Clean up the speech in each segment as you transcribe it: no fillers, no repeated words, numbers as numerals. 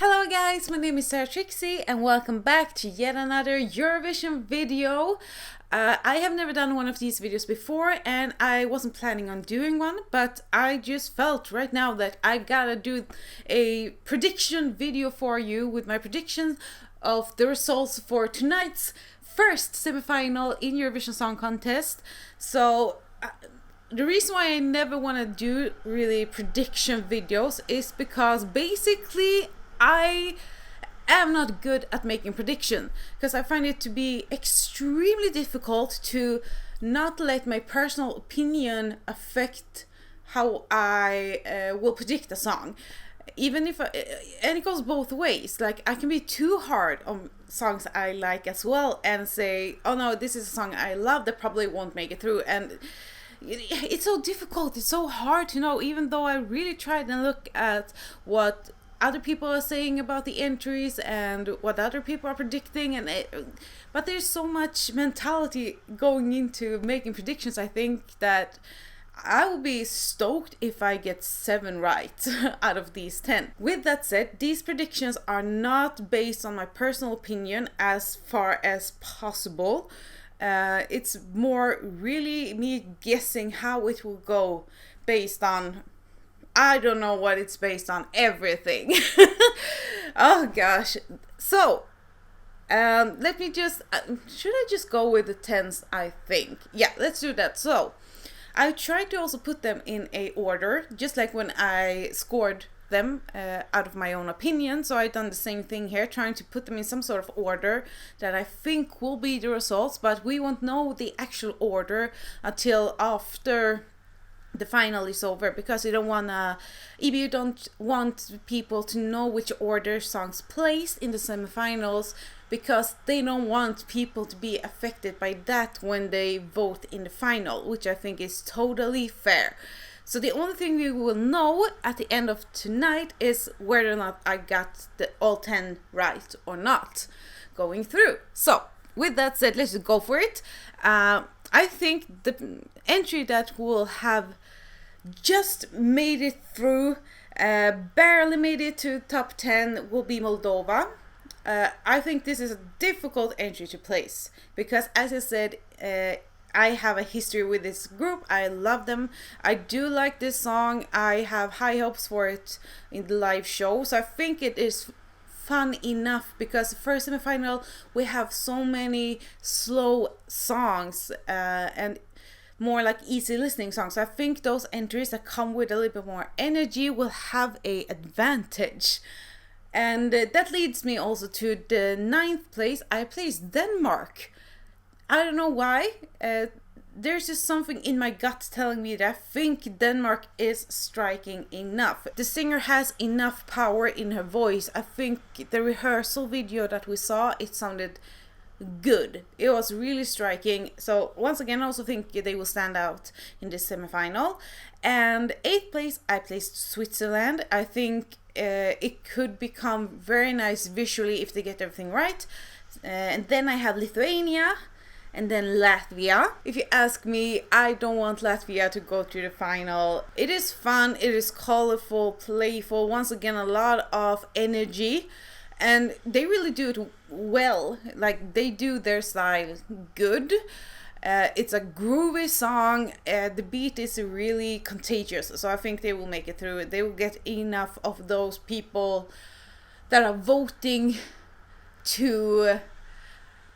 Hello guys, my name is ZaraTrixie and welcome back to yet another Eurovision video. I have never done one of these videos before and I wasn't planning on doing one, but I just felt right now that I gotta do a prediction video for you with my predictions of the results for tonight's first semi-final in Eurovision Song Contest. So the reason why I never want to do really prediction videos is because basically I am not good at making prediction, because I find it to be extremely difficult to not let my personal opinion affect how I will predict a song. Even if and it goes both ways. Like, I can be too hard on songs I like as well and say, oh no, this is a song I love that probably won't make it through, and it's so difficult, it's so hard to know, even though I really tried and look at what other people are saying about the entries and what other people are predicting, but there's so much mentality going into making predictions. I think that I will be stoked if I get 7 right out of these 10. With that said, these predictions are not based on my personal opinion as far as possible. It's more really me guessing how it will go based on, I don't know what it's based on, everything. Oh gosh. So, let me just, should I just go with the 10s, I think? Yeah, let's do that. So, I tried to also put them in a order, just like when I scored them out of my own opinion. So I've done the same thing here, trying to put them in some sort of order that I think will be the results, but we won't know the actual order until after the final is over, because you don't want people to know which order songs placed in the semifinals, because they don't want people to be affected by that when they vote in the final, which I think is totally fair. So the only thing we will know at the end of tonight is whether or not I got all 10 right or not going through. So with that said, let's just go for it. I think the entry that will have just made it through, barely made it to top 10, will be Moldova. I think this is a difficult entry to place because, as I said, I have a history with this group. I love them. I do like this song. I have high hopes for it in the live show. So I think it is fun enough, because first semi-final we have so many slow songs and more like easy listening songs. So I think those entries that come with a little bit more energy will have a advantage. And that leads me also to the 9th place. I placed Denmark. I don't know why. There's just something in my gut telling me that I think Denmark is striking enough. The singer has enough power in her voice. I think the rehearsal video that we saw, it sounded good. It was really striking. So once again, I also think they will stand out in this semifinal. And 8th place, I placed Switzerland. I think it could become very nice visually if they get everything right. And then I have Lithuania. And then Latvia. If you ask me, I don't want Latvia to go to the final. It is fun, it is colorful, playful, once again a lot of energy. And they really do it well. Like, they do their style good. It's a groovy song. The beat is really contagious. So I think they will make it through. They will get enough of those people that are voting to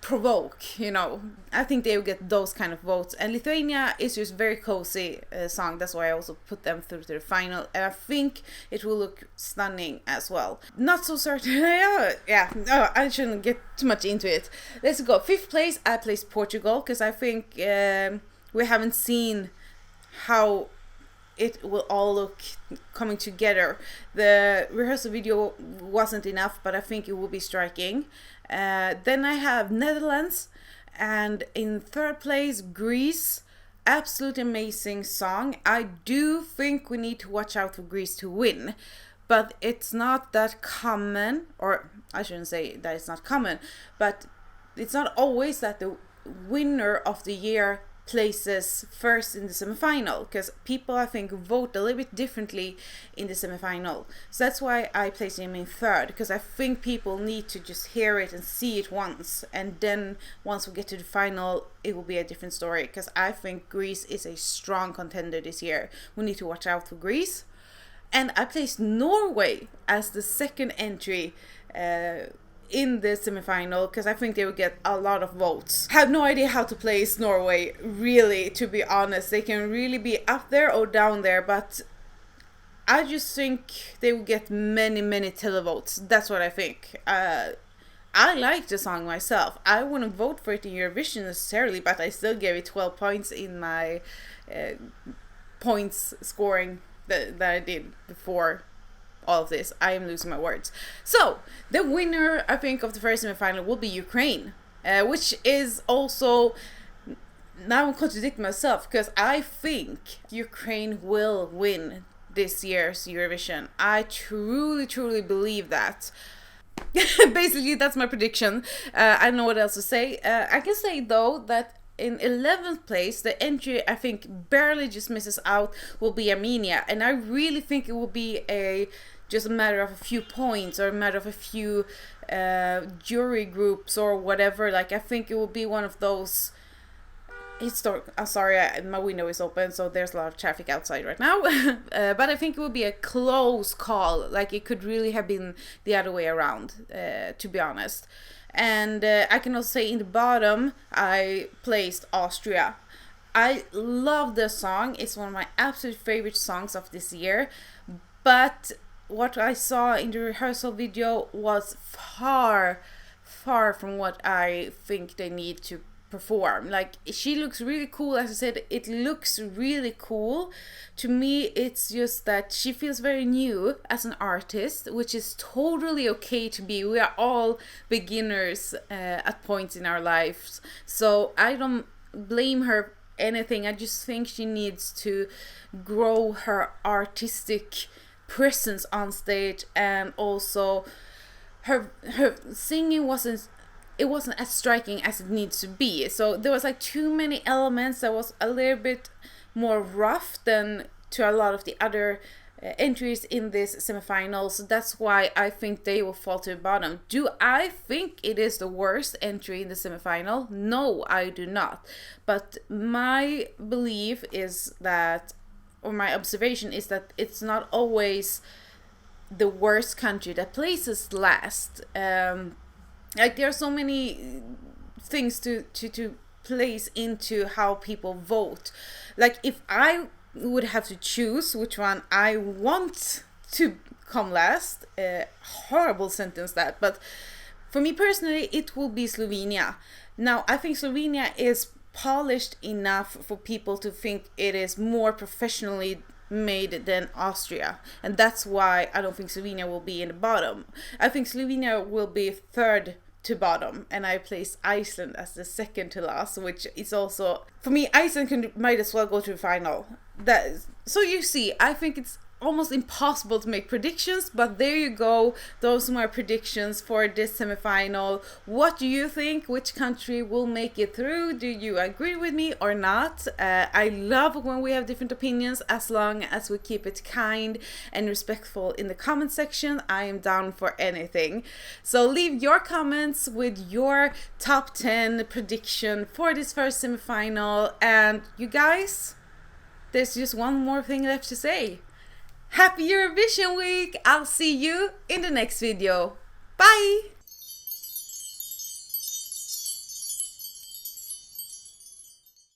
provoke, you know. I think they will get those kind of votes. And Lithuania is just very cozy song. That's why I also put them through to the final. And I think it will look stunning as well. Not so certain. Yeah, no, I shouldn't get too much into it. Let's go. 5th place, I placed Portugal, because I think we haven't seen how it will all look coming together. The rehearsal video wasn't enough, but I think it will be striking. Then I have Netherlands, and in 3rd place, Greece. Absolutely amazing song. I do think we need to watch out for Greece to win, but it's not that common, or I shouldn't say that it's not common, but it's not always that the winner of the year places first in the semifinal, because people I think vote a little bit differently in the semifinal. So that's why I placed him in third, because I think people need to just hear it and see it once, and then once we get to the final it will be a different story, because I think Greece is a strong contender this year. We need to watch out for Greece. And I placed Norway as the second entry in the semifinal, because I think they will get a lot of votes. I have no idea how to place Norway, really, to be honest. They can really be up there or down there, but I just think they will get many televotes. That's what I think. I like the song myself. I wouldn't vote for it in Eurovision necessarily, but I still gave it 12 points in my points scoring that I did before all of this. I am losing my words. So the winner, I think, of the first semifinal will be Ukraine, which is also, now I'm contradicting myself, because I think Ukraine will win this year's Eurovision. I truly believe that. Basically, that's my prediction. I don't know what else to say. I can say though that in 11th place, the entry I think barely just misses out will be Armenia, and I really think it will be just a matter of a few points, or a matter of a few jury groups or whatever. Like, I think it will be one of those historic. Sorry, my window is open, so there's a lot of traffic outside right now. But I think it will be a close call. Like, it could really have been the other way around, to be honest. And I can also say in the bottom, I placed Austria. I love the song. It's one of my absolute favorite songs of this year. But what I saw in the rehearsal video was far from what I think they need to perform. Like, she looks really cool. As I said, it looks really cool. To me, it's just that she feels very new as an artist, which is totally okay to be. We are all beginners at points in our lives, so I don't blame her anything. I just think she needs to grow her artistic presence on stage, and also her singing wasn't as striking as it needs to be. So there was like too many elements that was a little bit more rough than to a lot of the other entries in this semifinal. So that's why I think they will fall to the bottom. Do I think it is the worst entry in the semifinal? No, I do not. But my belief is that, or my observation is that, it's not always the worst country that places last. Like, there are so many things to place into how people vote. Like, if I would have to choose which one I want to come last, horrible sentence that, but for me personally, it will be Slovenia. Now, I think Slovenia is polished enough for people to think it is more professionally made than Austria, and that's why I don't think Slovenia will be in the bottom. I think Slovenia will be third to bottom, and I placed Iceland as the second to last, which is also, for me, Iceland might as well go to the final. So you see, I think it's almost impossible to make predictions, but there you go. Those are my predictions for this semifinal. What do you think? Which country will make it through? Do you agree with me or not? I love when we have different opinions, as long as we keep it kind and respectful in the comment section. I am down for anything. So leave your comments with your top 10 prediction for this first semifinal. And you guys, there's just one more thing left to say. Happy Eurovision week! I'll see you in the next video. Bye!